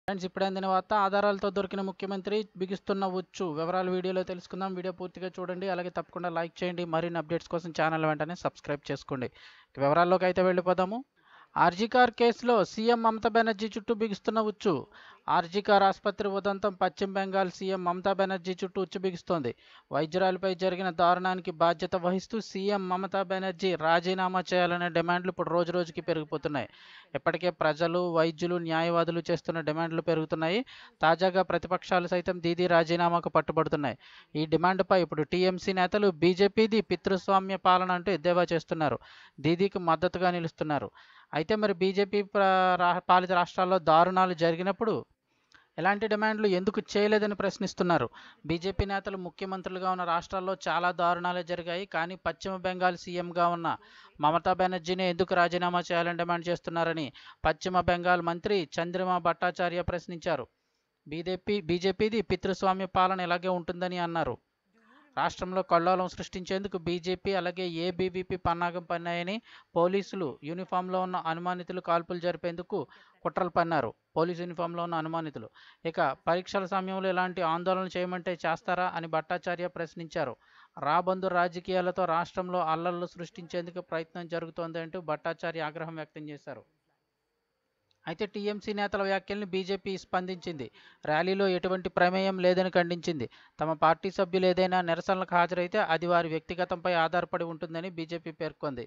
Friends, ఇప్పుడే అందిన వార్త. ఆధారాలతో దొరికిన ముఖ్యమంత్రి బిగిస్తున్న ఉచ్చు. వివరాలు వీడియోలో తెలుసుకుందాం. వీడియో పూర్తిగా చూడండి. అలాగే తప్పకుండా లైక్ చేయండి. మరిన్ని అప్డేట్స్ కోసం ఛానల్ వెంటనే సబ్స్క్రైబ్ చేసుకోండి. వివరాల్లోకి అయితే వెళ్ళిపోదాము. ఆర్జీ కార్ కేసులో సీఎం మమతా బెనర్జీ చుట్టూ బిగిస్తున్న ఉచ్చు. ఆర్జీ కార్ ఆసుపత్రి ఉదంతం పశ్చిమ బెంగాల్ సీఎం మమతా బెనర్జీ చుట్టూ ఉచ్చు బిగిస్తోంది. వైద్యురాలిపై జరిగిన దారుణానికి బాధ్యత వహిస్తూ సీఎం మమతా బెనర్జీ రాజీనామా చేయాలనే డిమాండ్లు ఇప్పుడు రోజురోజుకి పెరిగిపోతున్నాయి. ఇప్పటికే ప్రజలు, వైద్యులు, న్యాయవాదులు చేస్తున్న డిమాండ్లు పెరుగుతున్నాయి. తాజాగా ప్రతిపక్షాలు సైతం దీదీ రాజీనామాకు పట్టుబడుతున్నాయి. ఈ డిమాండ్పై ఇప్పుడు టీఎంసీ నేతలు బీజేపీది పితృస్వామ్య పాలన అంటూ ఎద్దేవా చేస్తున్నారు. దీదీకి మద్దతుగా నిలుస్తున్నారు. అయితే మరి బీజేపీ పాలిత రాష్ట్రాల్లో దారుణాలు జరిగినప్పుడు ఎలాంటి డిమాండ్లు ఎందుకు చేయలేదని ప్రశ్నిస్తున్నారు. బీజేపీ నేతలు ముఖ్యమంత్రులుగా ఉన్న రాష్ట్రాల్లో చాలా దారుణాలే జరిగాయి. కానీ పశ్చిమ బెంగాల్ సీఎంగా ఉన్న మమతా బెనర్జీని ఎందుకు రాజీనామా చేయాలని డిమాండ్ చేస్తున్నారని పశ్చిమ బెంగాల్ మంత్రి చంద్రిమా భట్టాచార్య ప్రశ్నించారు. బీజేపీది పితృస్వామ్య పాలన ఇలాగే ఉంటుందని అన్నారు. రాష్ట్రంలో కల్లోలం సృష్టించేందుకు బీజేపీ అలాగే ఏబీవీపీ పన్నాగం పన్నాయని, పోలీసులు యూనిఫామ్లో ఉన్న అనుమానితులు కాల్పులు జరిపేందుకు కుట్రలు పన్నారు. పోలీసు యూనిఫామ్లో ఉన్న అనుమానితులు ఇక పరీక్షల సమయంలో ఇలాంటి ఆందోళన చేయమంటే చేస్తారా అని భట్టాచార్య ప్రశ్నించారు. రాబందు రాజకీయాలతో రాష్ట్రంలో అల్లర్లు సృష్టించేందుకు ప్రయత్నం జరుగుతోంది అంటూ భట్టాచార్య ఆగ్రహం వ్యక్తం చేశారు. అయితే టీఎంసీ నేతల వ్యాఖ్యల్ని బీజేపీ స్పందించింది. ర్యాలీలో ఎటువంటి ప్రమేయం లేదని ఖండించింది. తమ పార్టీ సభ్యులు ఏదైనా నిరసనలకు హాజరైతే అది వారి వ్యక్తిగతంపై ఆధారపడి ఉంటుందని బీజేపీ పేర్కొంది.